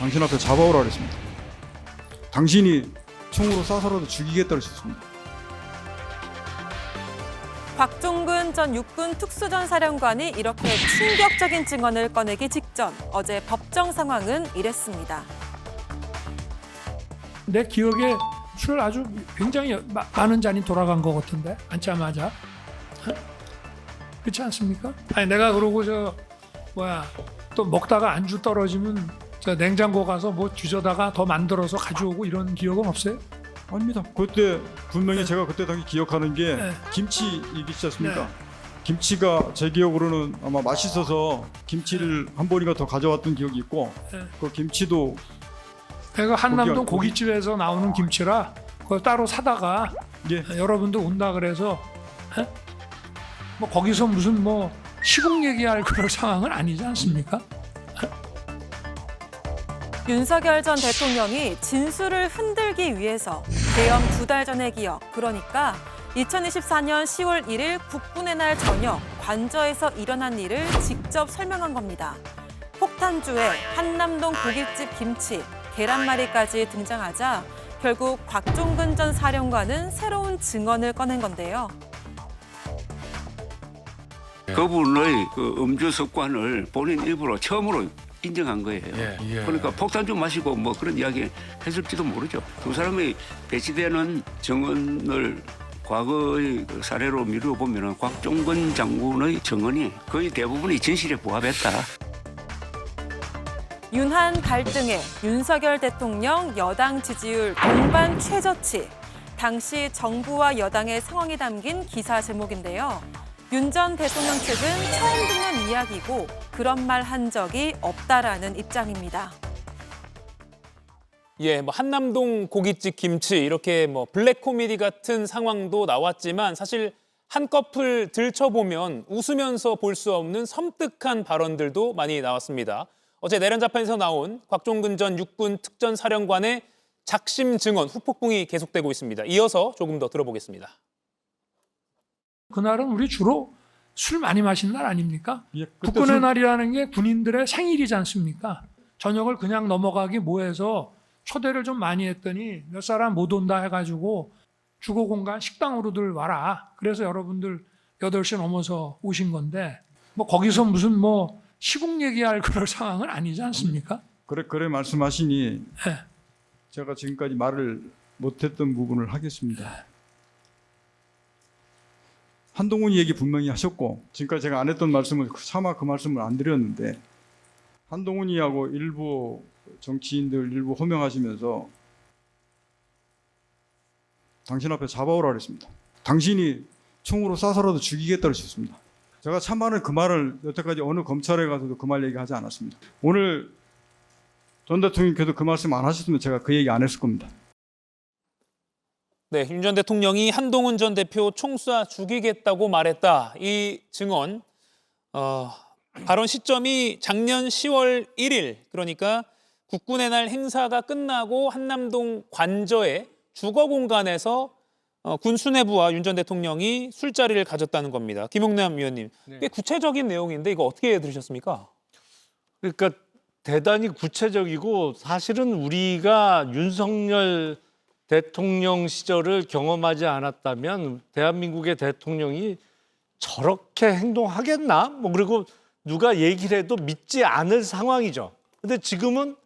당신 앞에 잡아오라 그랬습니다. 당신이 총으로 쏴서라도 죽이겠다 그랬습니다. 곽종근 전 육군 특수전사령관이 이렇게 충격적인 증언을 꺼내기 직전 어제 법정 상황은 이랬습니다. 내 기억에 술 아주 굉장히 많은 잔이 돌아간 것 같은데 앉자마자 그렇지 않습니까? 아니 내가 그러고 또 먹다가 안주 떨어지면 저 냉장고 가서 뭐 뒤져다가 더 만들어서 가져오고 이런 기억은 없어요? 아닙니다. 그때 분명히 제가 그때 당시 기억하는 게 네. 김치 얘기지 않습니까? 네. 김치가 제 기억으로는 아마 맛있어서 김치를 한 번인가 더 가져왔던 기억이 있고 네. 그 김치도 내가 한남동 고기- 고깃집에서 나오는 김치라 그걸 따로 사다가 예, 여러분들 온다 그래서 뭐 거기서 무슨 뭐 시국 얘기할 그럴 상황은 아니지 않습니까? 윤석열 전 대통령이 진술을 흔들기 위해서 계엄 2달 전의 기억, 그러니까 2024년 10월 1일 국군의 날 저녁 관저에서 일어난 일을 직접 설명한 겁니다. 폭탄주에 한남동 고깃집 김치, 계란말이까지 등장하자 결국 곽종근 전 사령관은 새로운 증언을 꺼낸 건데요. 그분의 그 음주 습관을 본인 입으로 처음으로 인정한 거예요. 그러니까 폭탄주 마시고 뭐 그런 이야기 했을지도 모르죠. 두 사람이 배치되는 증언을 과거의 그 사례로 미루어 보면 곽종근 장군의 증언이 거의 대부분이 진실에 부합했다. 윤한 갈등에 윤석열 대통령 여당 지지율 동반 최저치. 당시 정부와 여당의 상황이 담긴 기사 제목인데요. 윤 전 대통령 측은 처음 듣는 이야기고 그런 말 한 적이 없다라는 입장입니다. 예, 뭐 한남동 고깃집 김치 이렇게 뭐 블랙 코미디 같은 상황도 나왔지만 사실 한꺼풀 들춰보면 웃으면서 볼 수 없는 섬뜩한 발언들도 많이 나왔습니다. 어제 내란 재판에서 나온 곽종근 전 육군 특전사령관의 작심 증언 후폭풍이 계속되고 있습니다. 이어서 조금 더 들어보겠습니다. 그날은 우리 주로 술 많이 마시는 날 아닙니까? 예, 그때 국군의 술- 날이라는 게 군인들의 생일이지 않습니까? 저녁을 그냥 넘어가기 뭐해서 초대를 좀 많이 했더니 몇 사람 못 온다 해가지고 주거공간 식당으로들 와라. 그래서 여러분들 8시 넘어서 오신 건데 뭐 거기서 무슨 뭐 시국 얘기할 그럴 상황은 아니지 않습니까? 그래 말씀하시니 네. 제가 지금까지 말을 못했던 부분을 하겠습니다. 한동훈 얘기 분명히 하셨고 지금까지 제가 안 했던 말씀을 차마 그 말씀을 안 드렸는데 한동훈이하고 일부 정치인들 일부 호명하시면서 당신 앞에 잡아오라 그랬습니다. 당신이 총으로 쏴서라도 죽이겠다 그러셨습니다. 제가 참말은 그 말을 여태까지 어느 검찰에 가서도 그 말 얘기하지 않았습니다. 오늘 전 대통령께서 그 말씀 안 하셨으면 제가 그 얘기 안 했을 겁니다. 네, 윤 전 대통령이 한동훈 전 대표 총 쏴 죽이겠다고 말했다. 이 증언, 발언 시점이 작년 10월 1일, 그러니까 국군의 날 행사가 끝나고 한남동 관저의 주거 공간에서 군 수뇌부와 윤 전 대통령이 술자리를 가졌다는 겁니다. 김용남 위원님, 꽤 구체적인 내용인데 이거 어떻게 들으셨습니까? 그러니까 대단히 구체적이고 사실은 우리가 윤석열 대통령 시절을 경험하지 않았다면 대한민국의 대통령이 저렇게 행동하겠나? 뭐 그리고 누가 얘기를 해도 믿지 않을 상황이죠. 근데 지금은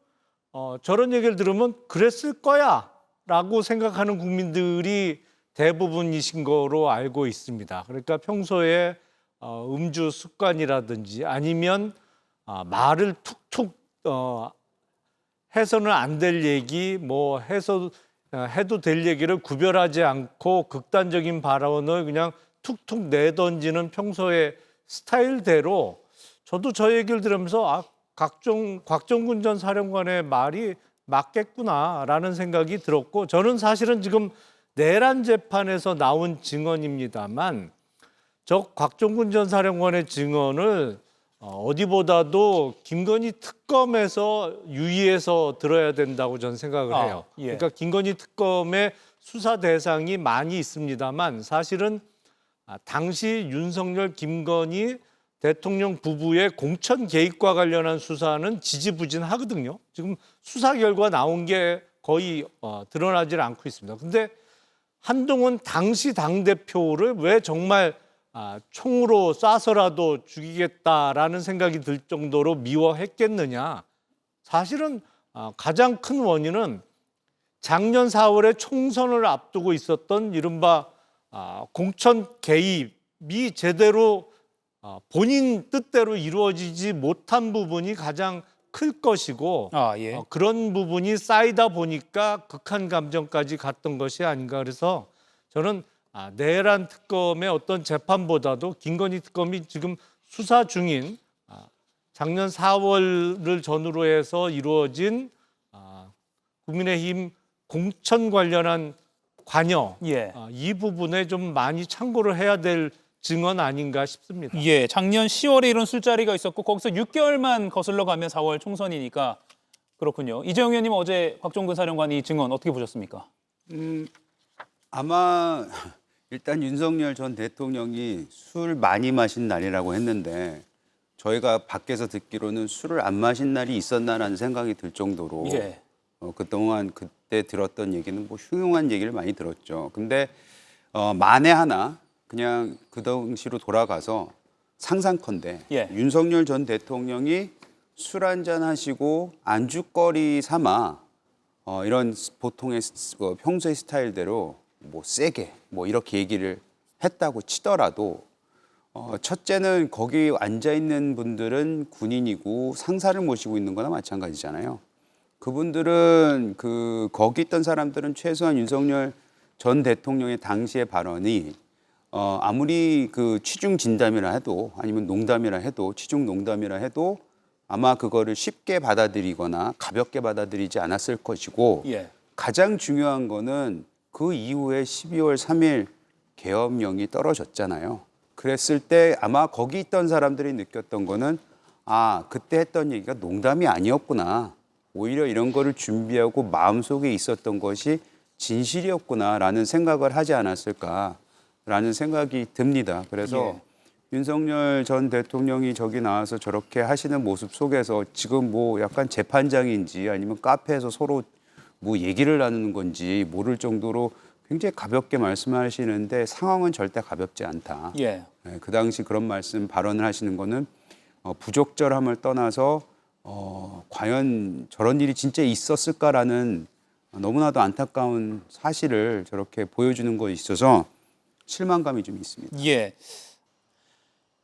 저런 얘기를 들으면 그랬을 거야 라고 생각하는 국민들이 대부분이신 거로 알고 있습니다. 그러니까 평소에 음주 습관이라든지 아니면 말을 툭툭 해서는 안 될 얘기, 뭐 해도 될 얘기를 구별하지 않고 극단적인 발언을 그냥 툭툭 내던지는 평소의 스타일대로 저도 저 얘기를 들으면서 곽종근 전 사령관의 말이 맞겠구나라는 생각이 들었고 저는 사실은 지금 내란 재판에서 나온 증언입니다만 저 곽종근 전 사령관의 증언을 어디보다도 김건희 특검에서 유의해서 들어야 된다고 저는 생각을 해요. 예. 그러니까 김건희 특검의 수사 대상이 많이 있습니다만 사실은 당시 윤석열, 김건희 대통령 부부의 공천 개입과 관련한 수사는 지지부진하거든요. 지금 수사 결과 나온 게 거의 드러나질 않고 있습니다. 근데 한동훈 당시 당대표를 왜 정말 총으로 쏴서라도 죽이겠다라는 생각이 들 정도로 미워했겠느냐. 사실은 가장 큰 원인은 작년 4월에 총선을 앞두고 있었던 이른바 공천 개입이 제대로 본인 뜻대로 이루어지지 못한 부분이 가장 클 것이고 예. 그런 부분이 쌓이다 보니까 극한 감정까지 갔던 것이 아닌가. 그래서 저는 내란 특검의 어떤 재판보다도 김건희 특검이 지금 수사 중인 작년 4월을 전후로 해서 이루어진 국민의힘 공천 관련한 관여 예. 이 부분에 좀 많이 참고를 해야 될 증언 아닌가 싶습니다. 예, 작년 10월에 이런 술자리가 있었고 거기서 6개월만 거슬러 가면 4월 총선이니까 그렇군요. 이재용 의원님 어제 곽종근 사령관 이 증언 어떻게 보셨습니까? 아마 일단 윤석열 전 대통령이 술 많이 마신 날이라고 했는데 저희가 밖에서 듣기로는 술을 안 마신 날이 있었나라는 생각이 들 정도로 예. 그동안 그때 들었던 얘기는 뭐 흉흉한 얘기를 많이 들었죠. 근데 만에 하나 그냥 그 당시로 돌아가서 상상컨대 예. 윤석열 전 대통령이 술 한잔 하시고 안주거리 삼아 이런 보통의 평소의 스타일대로 뭐 세게 뭐 이렇게 얘기를 했다고 치더라도 첫째는 거기 앉아 있는 분들은 군인이고 상사를 모시고 있는 거나 마찬가지잖아요. 그분들은 거기 있던 사람들은 최소한 윤석열 전 대통령의 당시의 발언이 아무리 취중 진담이라 해도 아니면 농담이라 해도 취중 농담이라 해도 아마 그거를 쉽게 받아들이거나 가볍게 받아들이지 않았을 것이고 예. 가장 중요한 거는 그 이후에 12월 3일 계엄령이 떨어졌잖아요. 그랬을 때 아마 거기 있던 사람들이 느꼈던 거는 그때 했던 얘기가 농담이 아니었구나. 오히려 이런 거를 준비하고 마음속에 있었던 것이 진실이었구나라는 생각을 하지 않았을까라는 생각이 듭니다. 그래서 윤석열 전 대통령이 저기 나와서 저렇게 하시는 모습 속에서 지금 뭐 약간 재판장인지 아니면 카페에서 서로 뭐 얘기를 나누는 건지 모를 정도로 굉장히 가볍게 말씀하시는데 상황은 절대 가볍지 않다. 예. 네, 그 당시 그런 발언을 하시는 거는 부적절함을 떠나서 과연 저런 일이 진짜 있었을까라는 너무나도 안타까운 사실을 저렇게 보여주는 것에 있어서 실망감이 좀 있습니다. 예.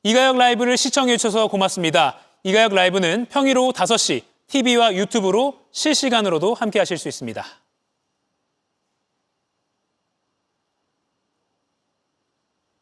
이가혁 라이브를 시청해 주셔서 고맙습니다. 이가혁 라이브는 평일 오후 5시 TV와 유튜브로 실시간으로도 함께 하실 수 있습니다.